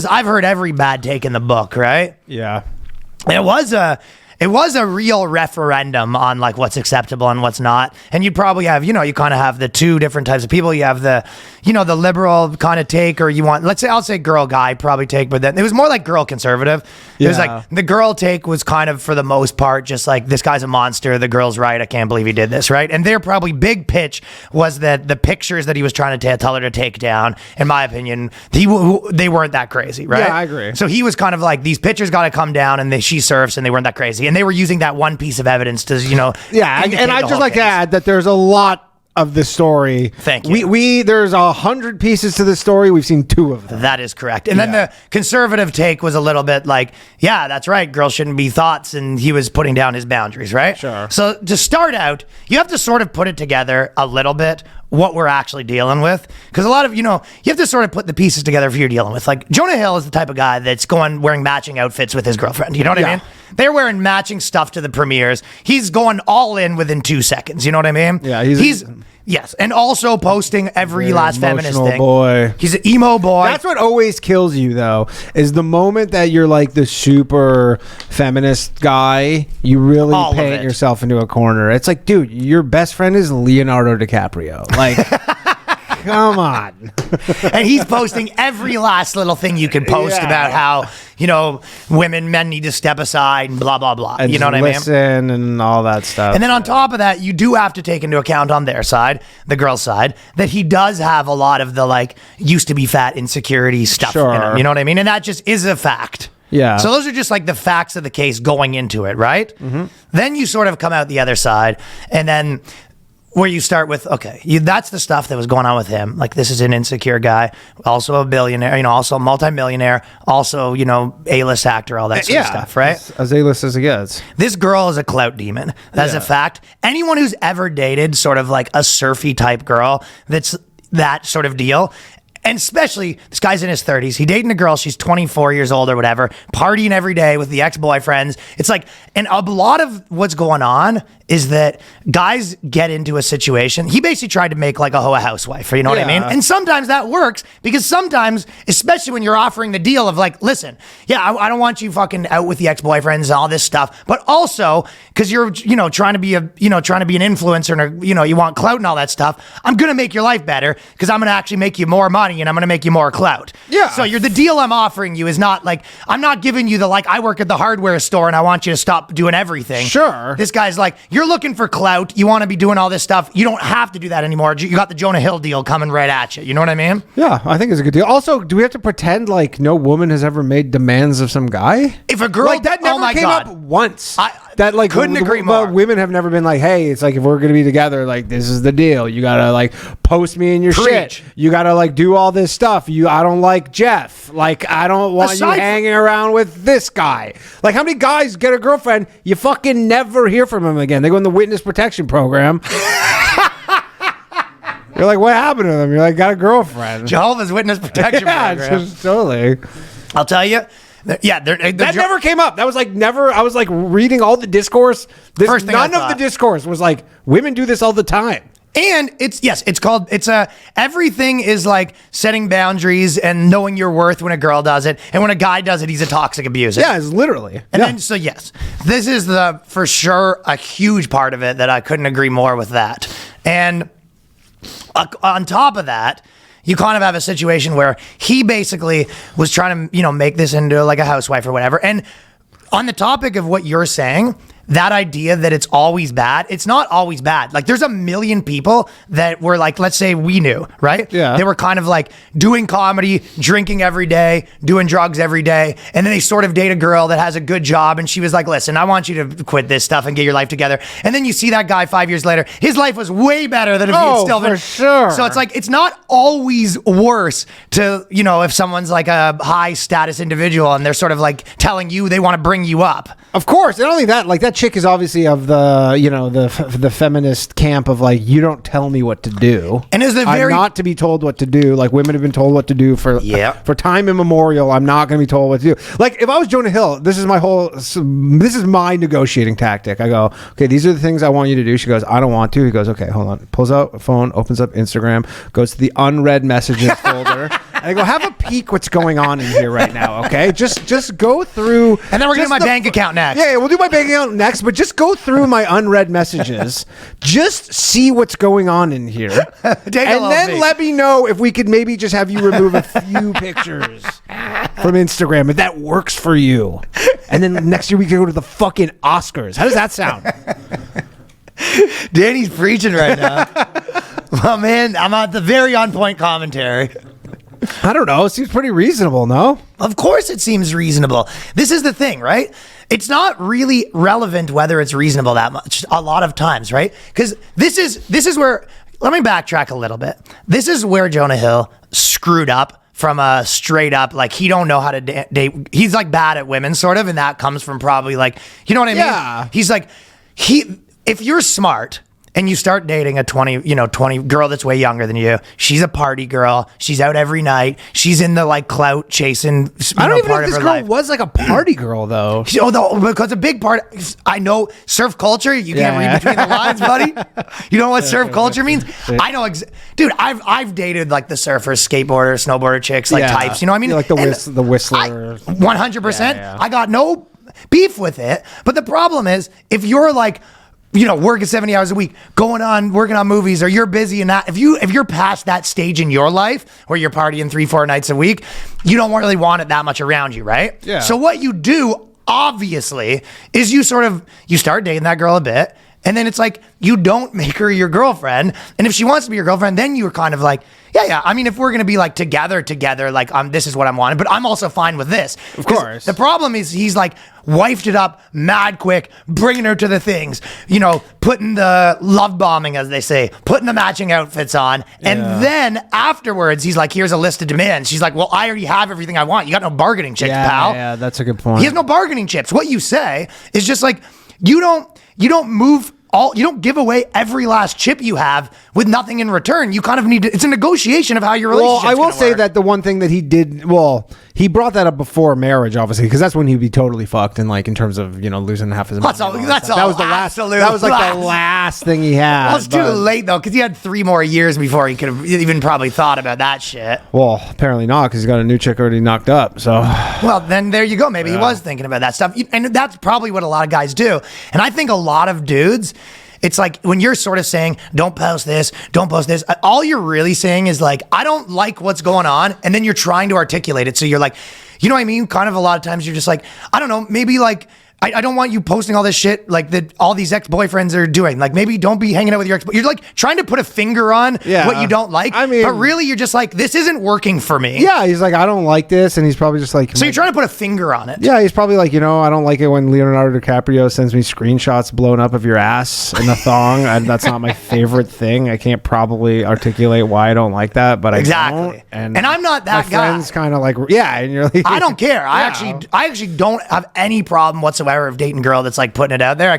I've heard every bad take in the book, right? Yeah. It was a real referendum on like what's acceptable and what's not. And you'd probably have, you kind of have the two different types of people. You have the, the liberal kind of take, or you want, I'll say girl guy probably take, but then it was more like girl conservative. It was like the girl take was kind of for the most part just like, this guy's a monster, the girl's right, I can't believe he did this, right? And their probably big pitch was that the pictures that he was trying to tell her to take down, in my opinion, they weren't that crazy, right? Yeah, I agree. So he was kind of like, these pictures got to come down, and she surfs, and they weren't that crazy. And they were using that one piece of evidence to, Yeah, and I'd just like to add that there's a lot of the story. Thank you. There's 100 pieces to the story. We've seen 2 of them. That is correct. And then the conservative take was a little bit like, yeah, that's right, girls shouldn't be thoughts, and he was putting down his boundaries, right? Sure. So to start out, you have to sort of put it together a little bit, what we're actually dealing with. Because a lot of, you have to sort of put the pieces together if you're dealing with. Like, Jonah Hill is the type of guy that's wearing matching outfits with his girlfriend. You know what I mean? They're wearing matching stuff to the premieres. He's going all in within 2 seconds. You know what I mean? Yeah, yes, and also posting every last feminist thing. Boy. He's an emo boy. That's what always kills you, though, is the moment that you're like the super feminist guy, you really paint yourself into a corner. It's like, dude, your best friend is Leonardo DiCaprio. Like, come on. And he's posting every last little thing you can post about how, men need to step aside and blah, blah, blah. And you know what I mean? Listen and all that stuff. And then on top of that, you do have to take into account on their side, the girl's side, that he does have a lot of the like used to be fat insecurity stuff in him. You know what I mean? And that just is a fact. Yeah. So those are just like the facts of the case going into it, right? Mm-hmm. Then you sort of come out the other side, and then where you start with, that's the stuff that was going on with him. Like, this is an insecure guy, also a billionaire, also a multimillionaire, also, A-list actor, all that sort of stuff, right? As A-list as it gets. This girl is a clout demon. That's a fact. Anyone who's ever dated sort of like a surfy type girl that's that sort of deal, and especially, this guy's in his 30s. He dating a girl, she's 24 years old or whatever, partying every day with the ex-boyfriends. It's like, and a lot of what's going on is that guys get into a situation. He basically tried to make like a hoe a housewife, you know what I mean? And sometimes that works, because sometimes, especially when you're offering the deal of like, listen, I don't want you fucking out with the ex-boyfriends and all this stuff, but also because you're, trying to be an influencer and, you want clout and all that stuff. I'm going to make your life better because I'm going to actually make you more money and I'm going to make you more clout. Yeah. So the deal I'm offering you is not like, I'm not giving you the, like, I work at the hardware store and I want you to stop doing everything. Sure. This guy's like, you're looking for clout. You want to be doing all this stuff. You don't have to do that anymore. You got the Jonah Hill deal coming right at you. You know what I mean? Yeah, I think it's a good deal. Also, do we have to pretend like no woman has ever made demands of some guy? If a girl, like that never came up once. That like couldn't agree more. Women have never been like, hey, it's like, if we're gonna be together, like, this is the deal. You gotta like post me in your shit. You gotta like do all this stuff. I don't like Jeff. Like, I don't want you hanging around with this guy. Like, how many guys get a girlfriend? You fucking never hear from them again. They go in the witness protection program. You're like, what happened to them? You're like, got a girlfriend. Jehovah's Witness protection program. Totally. I'll tell you. Yeah, that never came up. That was like never. I was like reading all the discourse. None of the discourse was like, women do this all the time. And everything is like setting boundaries and knowing your worth when a girl does it. And when a guy does it, he's a toxic abuser. Yeah, it's literally. And then, so yes, this is for sure a huge part of it that I couldn't agree more with that. And on top of that, you kind of have a situation where he basically was trying to, make this into like a housewife or whatever. And on the topic of what you're saying, that idea that it's always bad, it's not always bad. Like, there's a million people that were like, let's say we knew, right? Yeah. They were kind of like doing comedy, drinking every day, doing drugs every day. And then they sort of date a girl that has a good job. And she was like, listen, I want you to quit this stuff and get your life together. And then you see that guy 5 years later, his life was way better than if he had still been. For sure. So it's like, it's not always worse to, if someone's like a high status individual and they're sort of like telling you they want to bring you up. Of course. And not only that, like, that chick is obviously of the, you know, the feminist camp of like, you don't tell me what to do. And is it I'm not to be told what to do. Like, women have been told what to do for time immemorial. I'm not going to be told what to do. Like, if I was Jonah Hill, this is my negotiating tactic. I go, okay, these are the things I want you to do. She goes, I don't want to. He goes, okay, hold on. Pulls out a phone, opens up Instagram, goes to the unread messages folder. And I go, have a peek what's going on in here right now, okay? Just go through. And then we're going to do my bank account next. Yeah, we'll do my bank account next, but just go through my unread messages. Just see what's going on in here. And then let me know if we could maybe just have you remove a few pictures from Instagram, if that works for you. And then next year we can go to the fucking Oscars. How does that sound? Danny's preaching right now. Well, man, I'm at the very on point commentary. I don't know. It seems pretty reasonable, no? Of course it seems reasonable. This is the thing, right? It's not really relevant whether it's reasonable that much a lot of times, right? Because this is where, let me backtrack a little bit. This is where Jonah Hill screwed up from a straight up, like, he don't know how to date. He's like bad at women, sort of, and that comes from probably like, you know what I mean? Yeah. He's like, if you're smart, and you start dating a 20 girl that's way younger than you. She's a party girl. She's out every night. She's in the like clout chasing. I don't even know if this girl life. was like a party girl though. Because a big part. I know surf culture. You can't read between the lines, buddy. You know what surf culture means? I know, dude. I've dated like the surfers, skateboarders, snowboarder chicks, like types. You know what I mean? Like the whistler. 100%. I got no beef with it. But the problem is, if you're like, you know, working 70 hours a week, working on movies, or you're busy and that, if you're past that stage in your life where you're partying 3-4 nights a week, you don't really want it that much around you, right? Yeah. So what you do, obviously, is you start dating that girl a bit, and then it's like, you don't make her your girlfriend. And if she wants to be your girlfriend, then you're kind of like, yeah. I mean, if we're going to be like together, like, this is what I'm wanting, but I'm also fine with this. Of course. The problem is he's like wifed it up mad quick, bringing her to the things, you know, putting the love bombing, as they say, putting the matching outfits on. And then afterwards, he's like, here's a list of demands. She's like, well, I already have everything I want. You got no bargaining chips, pal. Yeah, that's a good point. He has no bargaining chips. What you say is just like, you don't give away every last chip you have with nothing in return. You kind of need to, it's a negotiation of how your relationship's Well, I will say work. that the one thing that he did, he brought that up before marriage, obviously, because that's when he'd be totally fucked, and like in terms of, you know, losing half his money. That was the last thing he had. Well, it's too late though, because he had 3 more years before he could have even probably thought about that shit. Well, apparently not, because he's got a new chick already knocked up. So, well, then there you go. Maybe he was thinking about that stuff, and that's probably what a lot of guys do. And I think a lot of dudes, it's like when you're sort of saying, don't post this, all you're really saying is like, I don't like what's going on. And then you're trying to articulate it. So you're like, you know what I mean? Kind of a lot of times you're just like, I don't know, maybe like, I don't want you posting all this shit like that all these ex-boyfriends are doing. Like, maybe don't be hanging out with your ex. You're like trying to put a finger on what you don't like. I mean, but really you're just like, this isn't working for me. Yeah, he's like, I don't like this. And he's probably just like, so you're trying to put a finger on it. Yeah, he's probably like, you know, I don't like it when Leonardo DiCaprio sends me screenshots blown up of your ass in a thong. And that's not my favorite thing. I can't probably articulate why I don't like that, but I don't. And I'm not that guy. My friend's kind of like, and you're like, I don't care. I actually don't have any problem whatsoever of dating a girl that's like putting it out there. I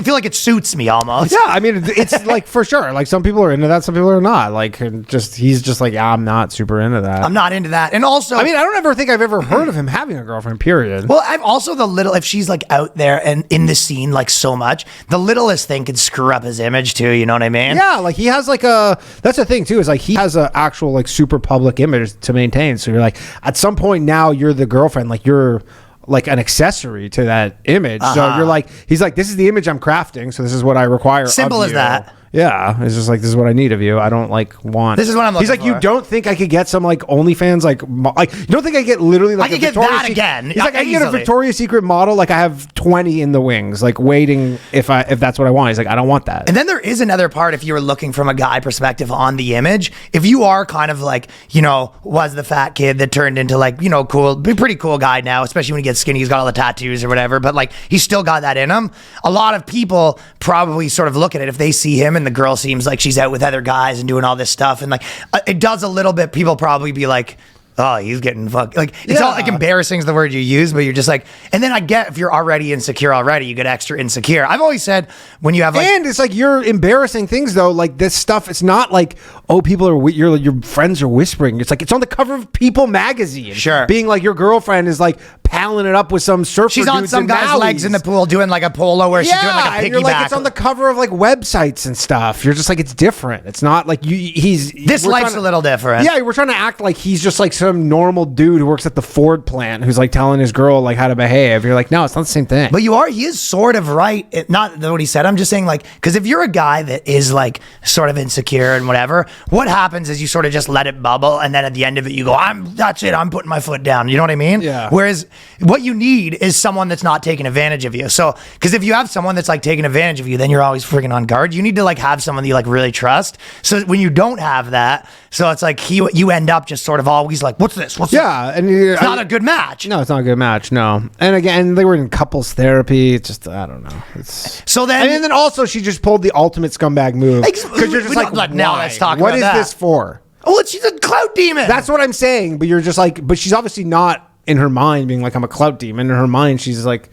feel like it suits me almost. Yeah, I mean, it's like for sure. Like some people are into that, some people are not. Like, he's just like, I'm not super into that. I'm not into that. And also, I mean, I don't ever think I've ever heard of him having a girlfriend. Period. Well, I'm also if she's like out there and in the scene like so much, the littlest thing could screw up his image too. You know what I mean? Yeah, like he has like that's the thing too, is like he has an actual like super public image to maintain. So you're like, at some point now, you're the girlfriend. Like you're like an accessory to that image. So you're like, he's like, this is the image I'm crafting, so this is what I require. Simple as that. Yeah, it's just like, this is what I need of you. I don't like want. This is what I'm looking for. He's like, you don't think I could get some like OnlyFans like you don't think I get literally like I could get that again? He's like, I can get a Victoria's Secret model. Like I have 20 in the wings, like waiting if that's what I want. He's like, I don't want that. And then there is another part if you were looking from a guy perspective on the image. If you are kind of like, you know, was the fat kid that turned into like, you know, pretty cool guy now, especially when he gets skinny, he's got all the tattoos or whatever, but like he's still got that in him. A lot of people probably sort of look at it if they see him and the girl seems like she's out with other guys and doing all this stuff, and like it does a little bit, people probably be like, oh, he's getting fucked. Like, it's not like embarrassing is the word you use, but you're just like, and then I get if you're already insecure already, you get extra insecure. I've always said when you have like, and it's like you're embarrassing things though. Like this stuff, it's not like, oh, people are, your friends are whispering. It's like, it's on the cover of People magazine. Sure. Being like your girlfriend is like palling it up with some surfer she's on dudes some guy's Maui's. legs in the pool doing like a polo where she's doing like a and piggyback. you're like, it's on the cover of like websites and stuff. You're just like, it's different. It's not like this life's a little different. Yeah, we're trying to act like he's just like some normal dude who works at the Ford plant who's like telling his girl like how to behave. You're like, no, it's not the same thing. But he is sort of right. Not what he said. I'm just saying like, because if you're a guy that is like sort of insecure and whatever, what happens is you sort of just let it bubble. And then at the end of it, you go, that's it. I'm putting my foot down. You know what I mean? Yeah. Whereas what you need is someone that's not taking advantage of you. So, because if you have someone that's like taking advantage of you, then you're always freaking on guard. You need to like have someone that you like really trust. So when you don't have that, so it's like you end up just sort of always like, what's this? What's yeah, and it's not a good match. No, it's not a good match. No, and again, they were in couples therapy. It's just I don't know. It's so then, and then also she just pulled the ultimate scumbag move because you're just like, now let's talk what about is that. this for? Oh, she's a clout demon. That's what I'm saying. But you're just like, but she's obviously not in her mind being like, I'm a clout demon. In her mind, she's like,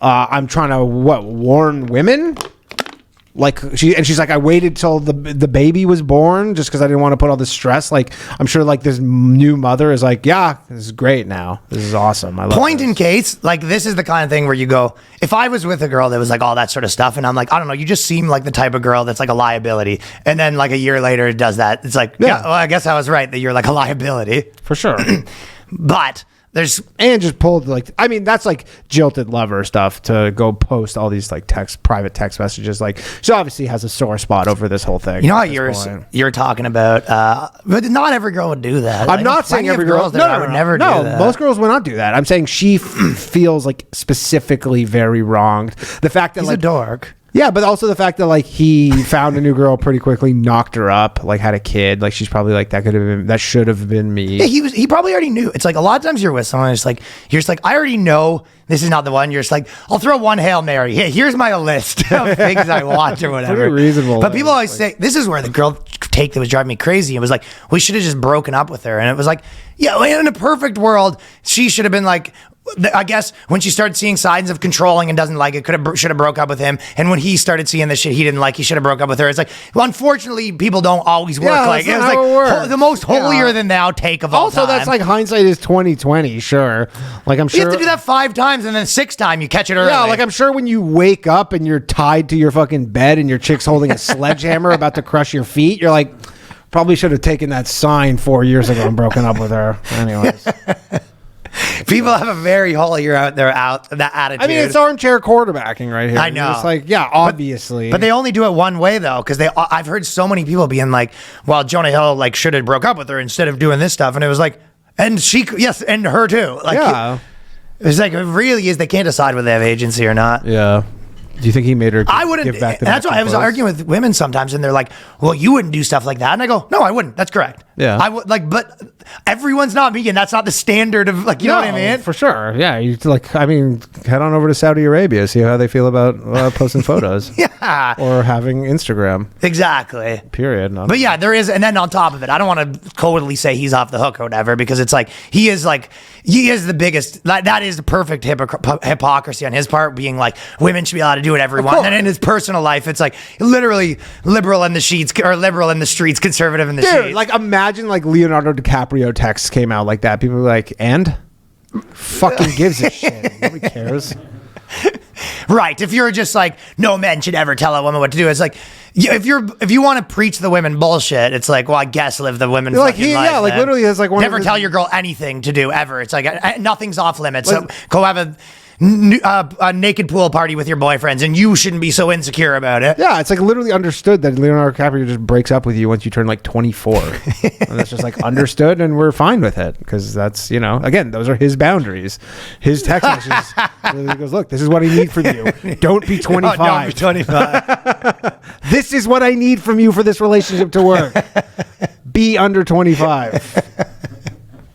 I'm trying to warn women. Like she's like, I waited till the baby was born just because I didn't want to put all this stress. Like I'm sure like this new mother is like, yeah, this is great now. This is awesome. I love Point this. in case, like this is the kind of thing where you go, if I was with a girl that was like all that sort of stuff, and I'm like, I don't know, you just seem like the type of girl that's like a liability, and then like a year later it does that. It's like, yeah, well, I guess I was right that you're like a liability for sure. But there's and just pulled like, I mean, that's like jilted lover stuff to go post all these like private text messages. Like she obviously has a sore spot over this whole thing. You know how you're talking about, but not every girl would do that. I'm not saying every girl. Would never do that. Most girls would not do that. I'm saying she feels like specifically very wronged. The fact that he's like a dork. Yeah, but also the fact that like he found a new girl pretty quickly, knocked her up, like had a kid, like she's probably like that should have been me. Yeah, he probably already knew. It's like a lot of times you're with someone, it's like you're just like, I already know this is not the one. You're just like, I'll throw one Hail Mary. Hey, here's my list of things I want or whatever. Pretty reasonable. But people always say this is where the girl take that was driving me crazy. It was like, we should have just broken up with her, and it was like, yeah, in a perfect world, she should have been like, I guess when she started seeing signs of controlling and doesn't like it, should have broke up with him. And when he started seeing the shit he didn't like, he should have broke up with her. It's like, well, unfortunately, people don't always work like it. It was like the most holier than thou take of all time. Also, that's like hindsight is 20/20. Sure, like I'm sure you have to do that 5 times, and then 6th time you catch it early. Yeah, like I'm sure when you wake up and you're tied to your fucking bed and your chick's holding a sledgehammer about to crush your feet, you're like, probably should have taken that sign 4 years ago and broken up with her. Anyways. People have a very holier that attitude. I mean, it's armchair quarterbacking right here. I know. It's like, yeah, obviously. But they only do it one way though, because I've heard so many people being like, well, Jonah Hill like should have broke up with her instead of doing this stuff, and it was like, and and her too. Like, yeah. It's like, it really is. They can't decide whether they have agency or not. Yeah. Do you think he made her I wouldn't. give back the That's why I was arguing with women sometimes, and they're like, well, you wouldn't do stuff like that. And I go, no, I wouldn't. That's correct. Yeah. I would like, but everyone's not me, and that's not the standard of like, you know what I mean? For sure. Yeah. You like, I mean, head on over to Saudi Arabia, see how they feel about posting photos. Yeah. Or having Instagram. Exactly. Period. But yeah, there is, and then on top of it, I don't want to totally say he's off the hook or whatever, because it's like he is the biggest. That is the perfect hypocrisy on his part, being like women should be allowed to do whatever they want, and then in his personal life, it's like literally liberal in the sheets or liberal in the streets, conservative in the sheets. Like imagine like Leonardo DiCaprio texts came out like that. People were like, and fucking gives a shit. Nobody cares. Right. If you're just like, no men should ever tell a woman what to do. It's like, if you want to preach the women bullshit, it's like, well, I guess live the women like fucking life. Yeah, like then. literally has like one never tell your girl anything to do ever. It's like nothing's off limits. So go have a naked pool party with your boyfriends, and you shouldn't be so insecure about it. Yeah, it's like literally understood that Leonardo DiCaprio just breaks up with you once you turn like 24. And that's just like understood, and we're fine with it because that's, you know, again, those are his boundaries. His text messages. He goes, look, this is what I need from you. Don't be 25. Don't be 25. This is what I need from you for this relationship to work. Be under 25.